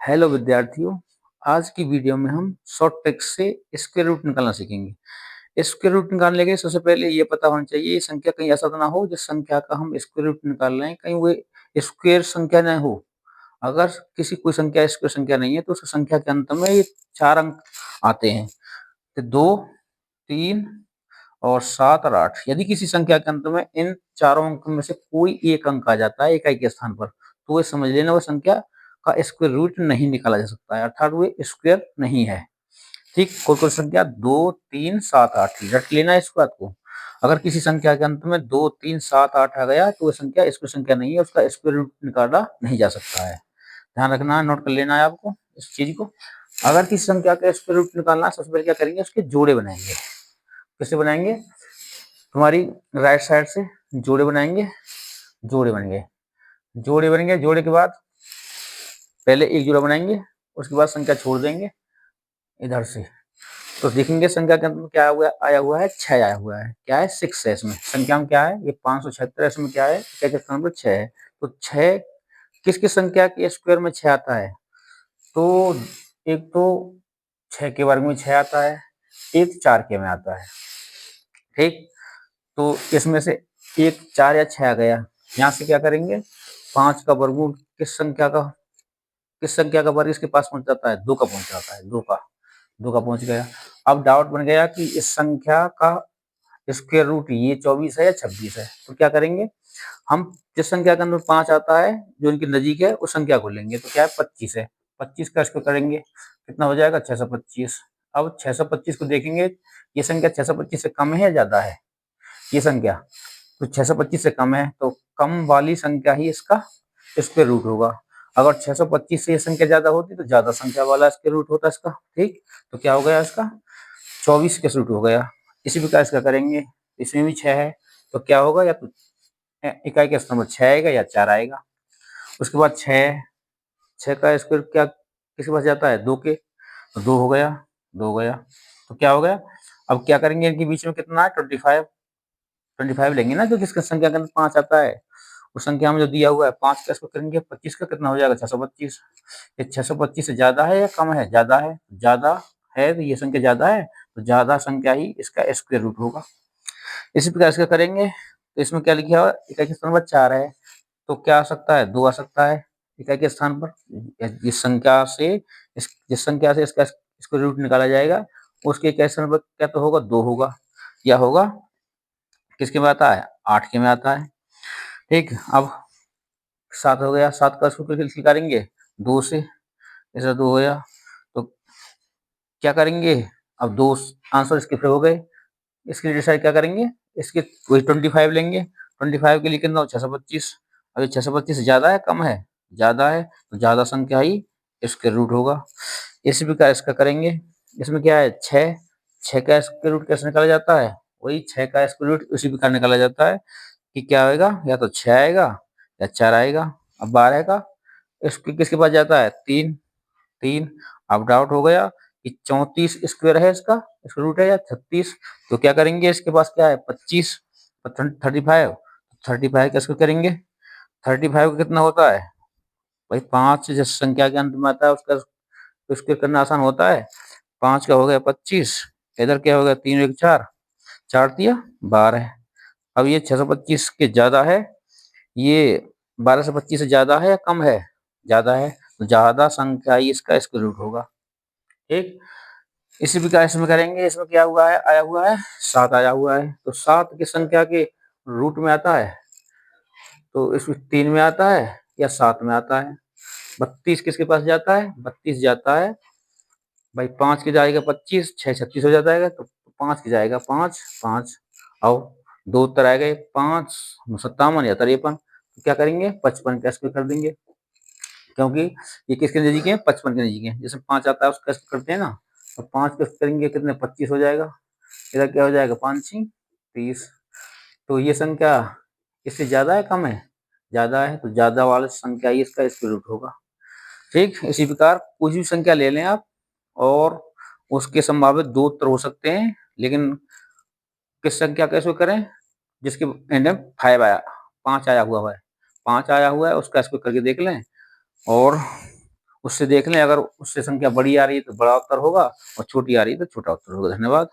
Hello विद्यार्थियों, आज की वीडियो में हम शॉर्ट ट्रिक से स्क्वायर रूट निकालना सीखेंगे। स्क्वायर रूट निकालने के लिए सबसे पहले ये पता होना चाहिए ये संख्या कहीं ऐसा तो ना हो जिस संख्या का हम स्क्वायर रूट निकाल रहे हैं कहीं वो स्क्वायर संख्या ना हो। अगर किसी कोई संख्या स्क्वायर संख्या नहीं है तो उस संख्या के अंत में ये 4 अंक आते हैं, तो 2, 3 और 7 और 8। यदि किसी संख्या के अंत में इन चारों अंक में से कोई एक अंक आ जाता है इकाई के स्थान पर, तो वो समझ लेना वो संख्या का स्क्वायर रूट नहीं निकाला जा सकता है, अर्थात वो स्क्वायर नहीं है। ठीक, कोई संख्या 2, 3, 7, 8 रट लेना है इस बात को। अगर किसी संख्या के अंत में 2, 3, 7, 8 आ गया तो वो संख्या स्क्वायर संख्या नहीं है, उसका स्क्वायर रूट निकाला नहीं जा सकता है। ध्यान रखना है, नोट कर लेना है आपको इस चीज को। अगर किसी संख्या का स्क्वायर रूट निकालना है, सबसे पहले क्या करेंगे, उसके जोड़े बनाएंगे। कैसे बनाएंगे? तुम्हारी राइट साइड से जोड़े बनाएंगे, जोड़े बन गए, जोड़े बन गए। जोड़े के बाद पहले एक जोड़ा बनाएंगे, उसके बाद संख्या छोड़ देंगे इधर से, तो देखेंगे संख्या के अंत में क्या आया हुआ है 6 आया हुआ है। क्या है? 6 है। इसमें संख्या में क्या है? ये 576। इसमें क्या है? क्या के स्थान पर 6 है। तो 6 किस किस संख्या के स्क्वायर में 6 आता है? तो एक तो 6 के वर्ग में 6 आता है, एक 4 के में आता है। ठीक, तो इसमें से एक 4 या 6 आ गया। यहाँ से क्या करेंगे, 5 का वर्गमूल किस संख्या का वर्ग इसके पास पहुंच जाता है? 2 का पहुंच जाता है, 2 का पहुंच गया। अब डाउट बन गया कि इस संख्या का स्क्वायर रूट ये 24 है या 26 है, तो क्या करेंगे, हम जिस संख्या के अंदर 5 आता है जो इनके नजीक है उस संख्या को लेंगे। तो क्या है? 25 है। 25 का स्क्वायर करेंगे, कितना हो जाएगा? 625। अब 625 को देखेंगे, ये संख्या 625 से कम है या ज्यादा है? ये संख्या तो 625 से कम है, तो कम वाली संख्या ही इसका स्क्वायर रूट होगा। अगर 625 से ये संख्या ज्यादा होती तो ज्यादा संख्या वाला स्क्वायर रूट होता इसका। ठीक, तो क्या हो गया इसका? 24 के रूट हो गया। इसी प्रकार इसका करेंगे, इसमें भी 6 है, तो क्या होगा? या तो इकाई के स्थान पर 6 आएगा या 4 आएगा। उसके बाद 6 का स्क्वायर क्या किसके पास जाता है? 2 के, तो 2 हो गया, 2 हो गया। तो क्या हो गया? अब क्या करेंगे, इनके बीच में कितना है? 25। 25 लेंगे ना, जो जिसका संख्या के अंदर 5 आता है उस संख्या में जो दिया हुआ है 5 का स्क्वायर करेंगे, 25 का कितना हो जाएगा? 625। ये 625 से ज्यादा है या कम है? ज्यादा है। ज्यादा है तो ये संख्या ज्यादा है, तो ज्यादा संख्या ही इसका स्क्वायर रूट होगा। इसी प्रकार इसका करेंगे, तो इसमें क्या लिखा हुआ है? इकाई के स्थान पर 4 है, तो क्या आ सकता है? 2 आ सकता है इकाई के स्थान पर। जिस संख्या से इसका स्क्वायर रूट निकाला जाएगा उसके इकाई स्थान पर क्या तो होगा? 2 होगा, या होगा किसके में आता है? 8 के में आता है। ठीक, अब 7 हो गया। 7 का स्क्वायर निकालेंगे 2 से, ऐसा 2 हो गया। तो क्या करेंगे, अब 2 आंसर इसके फिर हो गए। इसके लिए डिसाइड क्या करेंगे, इसके वही 25 लेंगे। 25 के लिए कितना हो? 625। अभी 625 से ज्यादा है कम है? ज्यादा है, तो ज्यादा संख्या ही इसके रूट होगा। इसी प्रकार इसका करेंगे। इसमें क्या है? 6। 6 का स्क्वायर रूट कैसे निकाला जाता है? वही 6 का स्क्वायर रूट उसी प्रकार निकाला जाता है कि क्या आएगा, या तो 6 आएगा या 4 आएगा। अब 12 का इसके किसके पास जाता है? 3। 3। अब डाउट हो गया कि 34 स्क्वायर है इसका रूट है या 36। तो क्या करेंगे, इसके पास क्या है? 25, 35। 35 का स्क्वायर करेंगे, 35 का कितना होता है भाई? 5 जिस संख्या के अंत में आता है उसका स्क्वायर करना आसान होता है। 5 का हो गया 25, इधर क्या हो गया? 3 1 4, 4 दिया 12। अब ये 625 के ज्यादा है, ये 12 से 25 से ज्यादा है या कम है? ज्यादा है, तो ज्यादा संख्या ही इसका स्क्वायर रूट होगा। ठीक, इसी प्रकार इसमें करेंगे। इसमें क्या हुआ है? आया हुआ है 7 आया हुआ है, तो 7 की संख्या के रूट में आता है, तो इसमें 3 में आता है या 7 में आता है। 32 किसके पास जाता है? 32 जाता है भाई 5 की जाएगा 25, 6 36 हो जाता है, तो 5 की जाएगा 5 5। आओ, 2 उत्तर आ गए, 5 57 या 53। तो क्या करेंगे? 55 का स्क्वायर कर देंगे, क्योंकि ये किसके नजीक है? 55 के नजीक है। जैसे 5 आता है उसका स्क्वायर करते हैं ना, तो 5 का करेंगे कितने? 25 हो जाएगा। इधर क्या हो जाएगा? 5 6 30। तो ये संख्या इससे ज्यादा है कम है? ज्यादा है, तो ज्यादा वाली संख्या ही इसका स्क्वायर रूट होगा। ठीक, इसी प्रकार कुछ भी संख्या ले लें आप, और उसके संभावित 2 उत्तर हो सकते हैं, लेकिन किस संख्या का इसको करें जिसके एंड में 5 आया, 5 आया हुआ है, 5 आया हुआ है उसका स्क्वायर करके देख लें, और उससे देख लें, अगर उससे संख्या बड़ी आ रही है तो बड़ा उत्तर होगा और छोटी आ रही है तो छोटा उत्तर होगा। धन्यवाद।